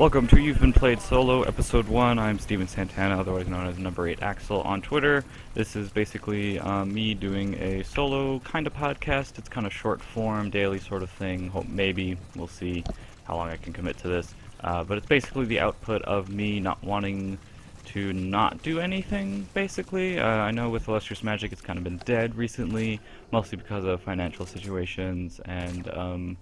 Welcome to You've Been Played Solo, Episode 1. I'm Steven Santana, otherwise known as Number 8 Axel on Twitter. This is basically me doing a solo kind of podcast. It's kind of short form, daily sort of thing. Hope maybe, we'll see how long I can commit to this. But it's basically the output of me not wanting to not do anything, basically. I know with Illustrious Magic it's kind of been dead recently, mostly because of financial situations, and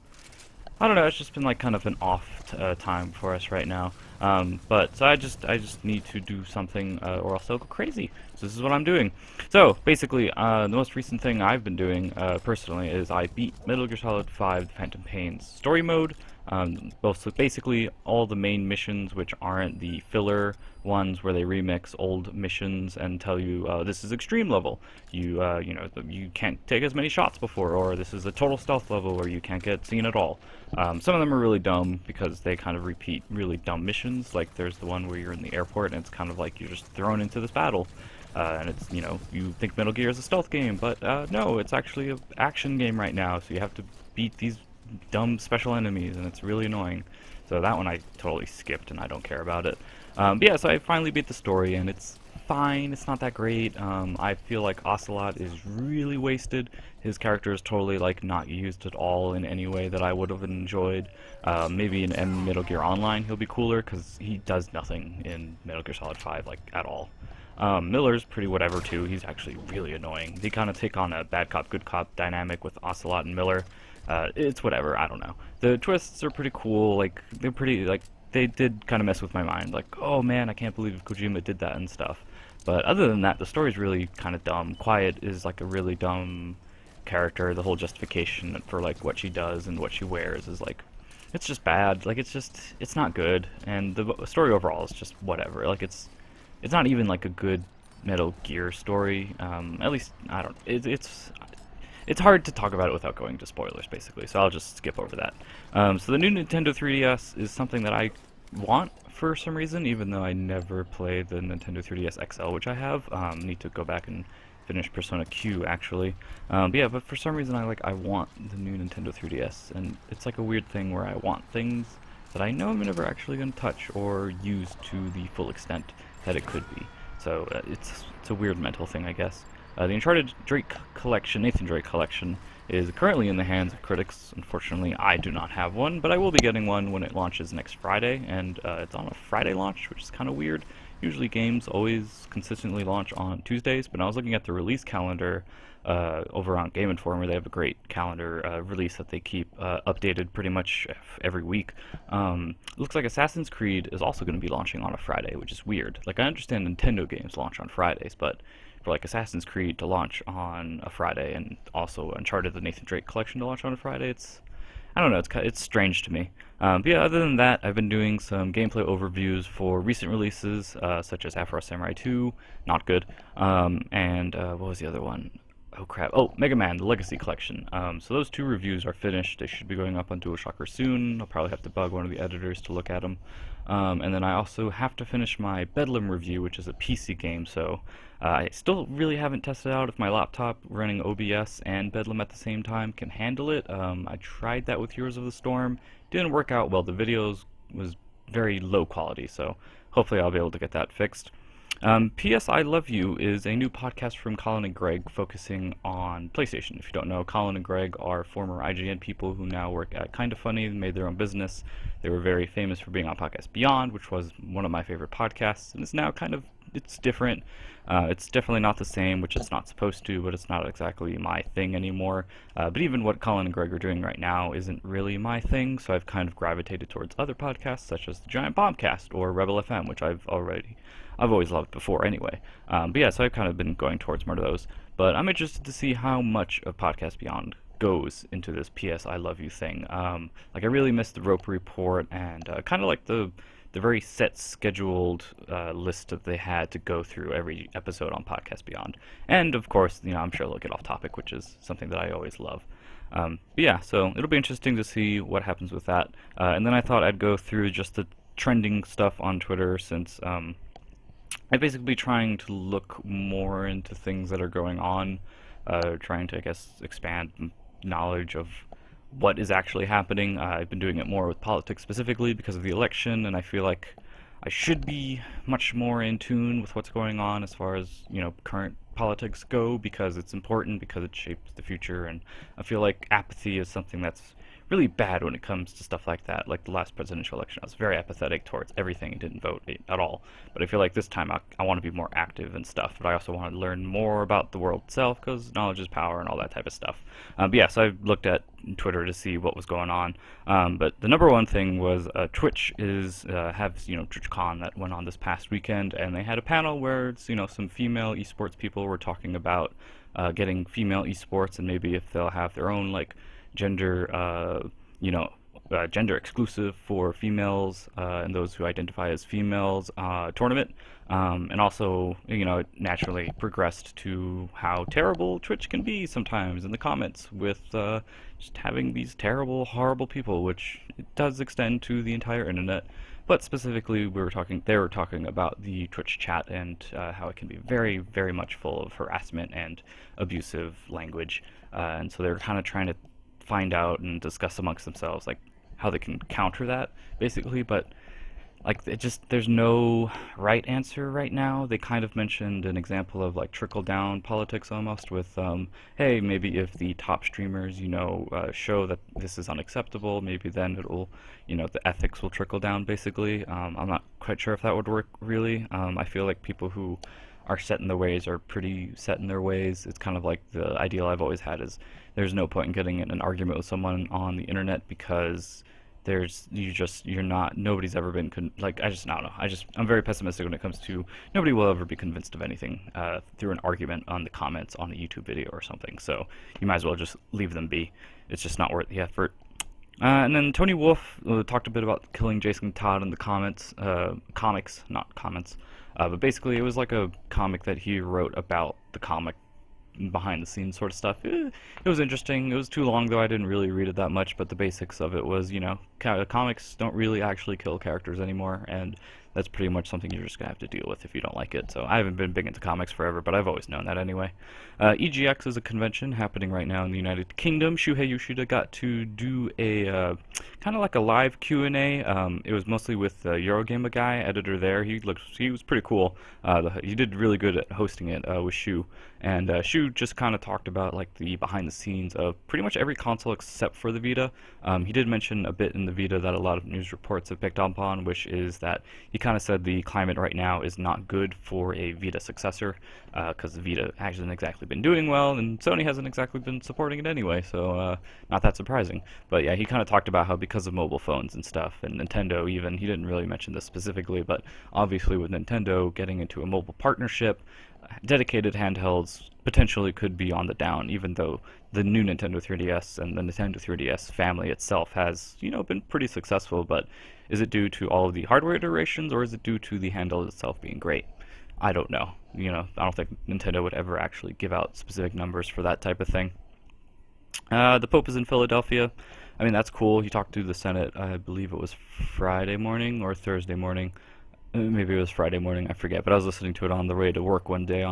I don't know, it's just been like kind of an off time for us right now. So I just need to do something or else I'll go crazy. So this is what I'm doing. So basically, the most recent thing I've been doing personally is I beat Metal Gear Solid 5 The Phantom Pain's story mode. So basically all the main missions, which aren't the filler ones where they remix old missions and tell you this is extreme level, you can't take as many shots before, or this is a total stealth level where you can't get seen at all. Some of them are really dumb because they kind of repeat really dumb missions. Like there's the one where you're in the airport and it's kind of like you're just thrown into this battle. And it's, you think Metal Gear is a stealth game, but no, it's actually an action game right now, so you have to beat these dumb special enemies, and it's really annoying. So that one I totally skipped, and I don't care about it. But yeah, so I finally beat the story, and it's fine. It's not that great. I feel like Ocelot is really wasted. His character is totally like not used at all in any way that I would have enjoyed. Maybe in Metal Gear Online he'll be cooler, because he does nothing in Metal Gear Solid 5 like at all. Miller's pretty whatever too. He's actually really annoying. They kind of take on a bad cop, good cop dynamic with Ocelot and Miller. It's whatever, I don't know. The twists are pretty cool, like, they're pretty, like, they did kind of mess with my mind, like, oh man, I can't believe Kojima did that and stuff. But other than that, the story's really kind of dumb. Quiet is, like, a really dumb character. The whole justification for, like, what she does and what she wears is, like, it's just bad. Like, it's not good. And the story overall is just whatever. Like, it's not even, like, a good Metal Gear story. At least, I don't, it's hard to talk about it without going to spoilers, basically, so I'll just skip over that. So the new Nintendo 3DS is something that I want for some reason, even though I never played the Nintendo 3DS XL, which I have. Need to go back and finish Persona Q, actually. But for some reason I want the new Nintendo 3DS, and it's like a weird thing where I want things that I know I'm never actually going to touch or use to the full extent that it could be. So it's a weird mental thing, I guess. The Uncharted Nathan Drake collection is currently in the hands of critics. Unfortunately, I do not have one, but I will be getting one when it launches next Friday, and it's on a Friday launch, which is kind of weird. Usually games always consistently launch on Tuesdays, but I was looking at the release calendar over on Game Informer. They have a great calendar release that they keep updated pretty much every week. Looks like Assassin's Creed is also going to be launching on a Friday, which is weird. Like, I understand Nintendo games launch on Fridays, but for like Assassin's Creed to launch on a Friday, and also Uncharted the Nathan Drake collection to launch on a Friday, I don't know, it's strange to me. But yeah, other than that, I've been doing some gameplay overviews for recent releases, such as Afro Samurai 2, not good, and what was the other one? Oh crap, Mega Man, the Legacy Collection. So those two reviews are finished. They should be going up on Dualshockers soon. I'll probably have to bug one of the editors to look at them. And then I also have to finish my Bedlam review, which is a PC game, so I still really haven't tested out if my laptop running OBS and Bedlam at the same time can handle it. I tried that with Heroes of the Storm. Didn't work out well. The videos was very low quality, so hopefully I'll be able to get that fixed. P.S. I Love You is a new podcast from Colin and Greg focusing on PlayStation. If you don't know, Colin and Greg are former IGN people who now work at Kinda Funny, made their own business. They were very famous for being on Podcast Beyond, which was one of my favorite podcasts, and it's now it's different. It's definitely not the same, which it's not supposed to, but it's not exactly my thing anymore. But even what Colin and Greg are doing right now isn't really my thing, so I've kind of gravitated towards other podcasts, such as the Giant Bombcast or Rebel FM, which I've always loved before anyway. But yeah, so I've kind of been going towards more of those. But I'm interested to see how much of Podcast Beyond goes into this P.S. I Love You thing. Like, I really missed the Rope Report, and kind of like the very set scheduled list that they had to go through every episode on Podcast Beyond. And of course, I'm sure they'll get off topic, which is something that I always love. But yeah, so it'll be interesting to see what happens with that. And then I thought I'd go through just the trending stuff on Twitter, since I'm basically trying to look more into things that are going on, trying to, I guess, expand knowledge of what is actually happening. I've been doing it more with politics specifically because of the election, and I feel like I should be much more in tune with what's going on as far as, current politics go, because it's important, because it shapes the future, and I feel like apathy is something that's really bad when it comes to stuff like that. Like the last presidential election, I was very apathetic towards everything and didn't vote at all. But I feel like this time I want to be more active and stuff, but I also want to learn more about the world itself, because knowledge is power and all that type of stuff. But yeah, so I looked at Twitter to see what was going on. But the number one thing was Twitch have TwitchCon that went on this past weekend, and they had a panel where some female esports people were talking about getting female esports, and maybe if they'll have their own like gender, gender exclusive for females and those who identify as females tournament. And also, it naturally progressed to how terrible Twitch can be sometimes in the comments with just having these terrible, horrible people, which it does extend to the entire internet. But specifically, they were talking about the Twitch chat and how it can be very, very much full of harassment and abusive language. And so they were kind of trying to find out and discuss amongst themselves like how they can counter that, basically. But like there's no right answer right now. They kind of mentioned an example of like trickle down politics almost with hey, maybe if the top streamers show that this is unacceptable, maybe then it'll the ethics will trickle down, basically. I'm not quite sure if that would work really. I feel like people who are set in their ways are pretty set in their ways. It's kind of like the ideal I've always had is there's no point in getting in an argument with someone on the internet, because nobody's ever been I don't know. I'm very pessimistic when it comes to nobody will ever be convinced of anything through an argument on the comments on a YouTube video or something. So you might as well just leave them be. It's just not worth the effort. And then Tony Wolf talked a bit about killing Jason Todd in the comics, not comments. But basically, it was like a comic that he wrote about the comic behind the scenes sort of stuff. It was interesting. It was too long, though. I didn't really read it that much, but the basics of it was, comics don't really actually kill characters anymore, and that's pretty much something you're just going to have to deal with if you don't like it. So I haven't been big into comics forever, but I've always known that anyway. EGX is a convention happening right now in the United Kingdom. Shuhei Yoshida got to do a kind of like a live Q&A. It was mostly with Eurogamer guy, editor there. He was pretty cool. He did really good at hosting it with Shu. And Shu just kind of talked about like the behind the scenes of pretty much every console except for the Vita. He did mention a bit in the Vita that a lot of news reports have picked up on, which is that he kind of said the climate right now is not good for a Vita successor, because the Vita hasn't exactly been doing well, and Sony hasn't exactly been supporting it anyway, so not that surprising. But yeah, he kind of talked about how because of mobile phones and stuff, and Nintendo even, he didn't really mention this specifically, but obviously with Nintendo getting into a mobile partnership, dedicated handhelds potentially could be on the down, even though the new Nintendo 3DS and the Nintendo 3DS family itself has, been pretty successful. But is it due to all of the hardware iterations, or is it due to the handheld itself being great? I don't know. I don't think Nintendo would ever actually give out specific numbers for that type of thing. The Pope is in Philadelphia. I mean, that's cool. He talked to the Senate, I believe it was Friday morning or Thursday morning. Maybe it was Friday morning, I forget, but I was listening to it on the way to work one day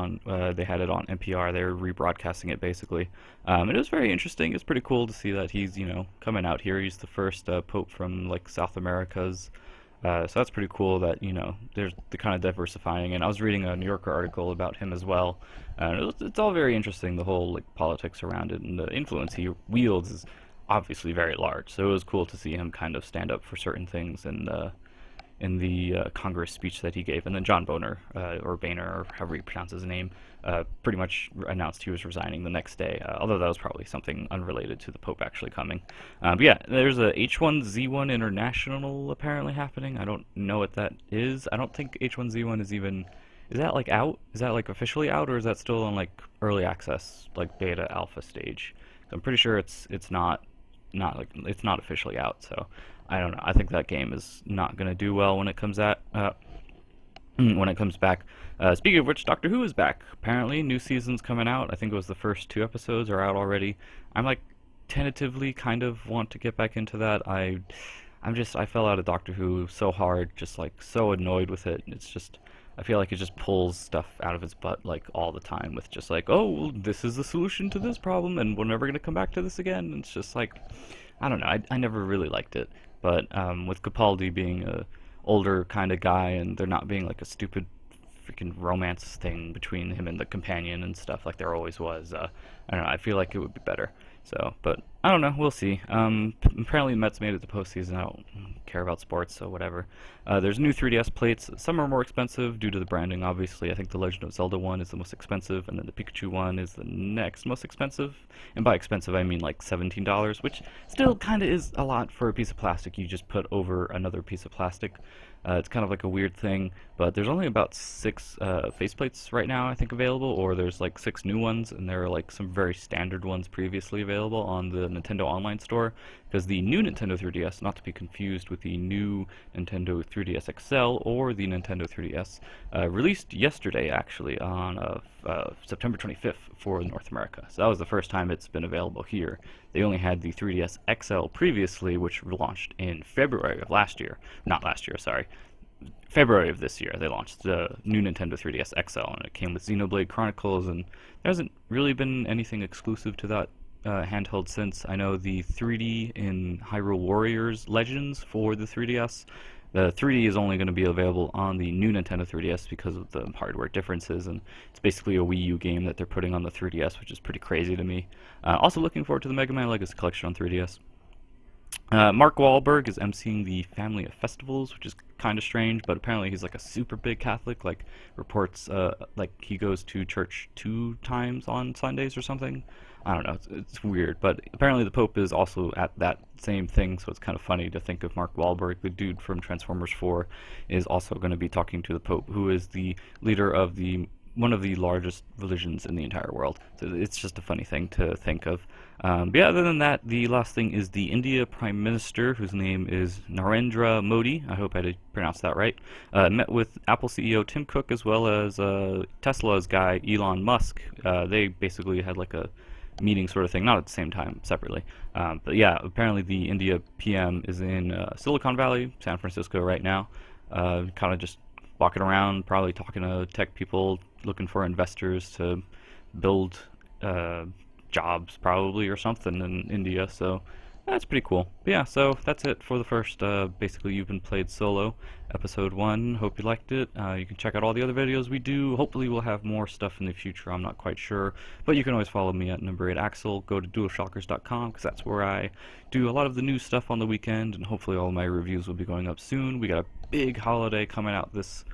they had it on NPR. They were rebroadcasting it, basically. And it was very interesting. It's pretty cool to see that he's, coming out here. He's the first Pope from, like, South Americas. So that's pretty cool that, there's the kind of diversifying. And I was reading a New Yorker article about him as well. And it's all very interesting, the whole, like, politics around it. And the influence he wields is obviously very large. So it was cool to see him kind of stand up for certain things and in the Congress speech that he gave. And then John Boehner, or Boehner, or however you pronounce his name, pretty much announced he was resigning the next day, although that was probably something unrelated to the Pope actually coming. But yeah, there's a H1Z1 International apparently happening. I don't know what that is. I don't think H1Z1 is even... Is that like out? Is that like officially out, or is that still on like early access, like beta alpha stage? I'm pretty sure it's not officially out, so I don't know. I think that game is not going to do well when it comes back. Speaking of which, Doctor Who is back. Apparently, new season's coming out. I think it was the first 2 episodes are out already. I'm like tentatively kind of want to get back into that. I fell out of Doctor Who so hard, just like so annoyed with it. It's just, I feel like it just pulls stuff out of its butt like all the time with just like, oh, well, this is the solution to this problem and we're never going to come back to this again. And it's just like, I don't know. I never really liked it, but with Capaldi being a older kind of guy, and there not being like a stupid freaking romance thing between him and the companion and stuff like there always was. I don't know. I feel like it would be better. So, but I don't know. We'll see. Apparently, the Mets made it to postseason. I don't care about sports, so whatever. There's new 3DS plates. Some are more expensive due to the branding, obviously. I think the Legend of Zelda one is the most expensive, and then the Pikachu one is the next most expensive. And by expensive, I mean like $17, which still kind of is a lot for a piece of plastic you just put over another piece of plastic. It's kind of like a weird thing, but there's only about 6 faceplates right now, I think, available, or there's like 6 new ones, and there are like some very standard ones previously available on the Nintendo Online Store, because the new Nintendo 3DS, not to be confused with the new Nintendo 3DS XL or the Nintendo 3DS, released yesterday, actually, on September 25th for North America. So that was the first time it's been available here. They only had the 3DS XL previously, which launched in February of last year. Not last year, sorry. February of this year, they launched the new Nintendo 3DS XL, and it came with Xenoblade Chronicles, and there hasn't really been anything exclusive to that handheld since. I know the 3D in Hyrule Warriors Legends for the 3DS. The 3D is only going to be available on the new Nintendo 3DS because of the hardware differences, and it's basically a Wii U game that they're putting on the 3DS, which is pretty crazy to me. Also looking forward to the Mega Man Legacy Collection on 3DS. Mark Wahlberg is emceeing the Family of Festivals, which is kind of strange, but apparently he's like a super big Catholic. Like reports, like he goes to church 2 times on Sundays or something. I don't know. It's weird, but apparently the Pope is also at that same thing, so it's kind of funny to think of Mark Wahlberg, the dude from Transformers 4, is also going to be talking to the Pope, who is the leader of the one of the largest religions in the entire world. So it's just a funny thing to think of. But yeah, other than that, the last thing is the India Prime Minister, whose name is Narendra Modi. I hope I did pronounce that right. Met with Apple CEO Tim Cook as well as Tesla's guy Elon Musk. They basically had like a meeting sort of thing, not at the same time, separately. But yeah, apparently the India PM is in Silicon Valley, San Francisco right now, kind of just walking around, probably talking to tech people, looking for investors to build jobs probably or something in India. So that's pretty cool. But yeah, so that's it for the first basically You've Been Played Solo episode 1. Hope you liked it. You can check out all the other videos we do. Hopefully we'll have more stuff in the future. I'm not quite sure, but you can always follow me at number 8 Axel. Go to dualshockers.com because that's where I do a lot of the new stuff on the weekend, and hopefully all my reviews will be going up soon. We got a big holiday coming out this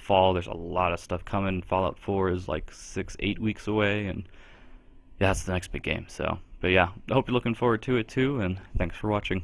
fall. There's a lot of stuff coming. Fallout 4 is like 6-8 weeks away, and yeah, that's the next big game. So, but yeah, I hope you're looking forward to it too, and thanks for watching.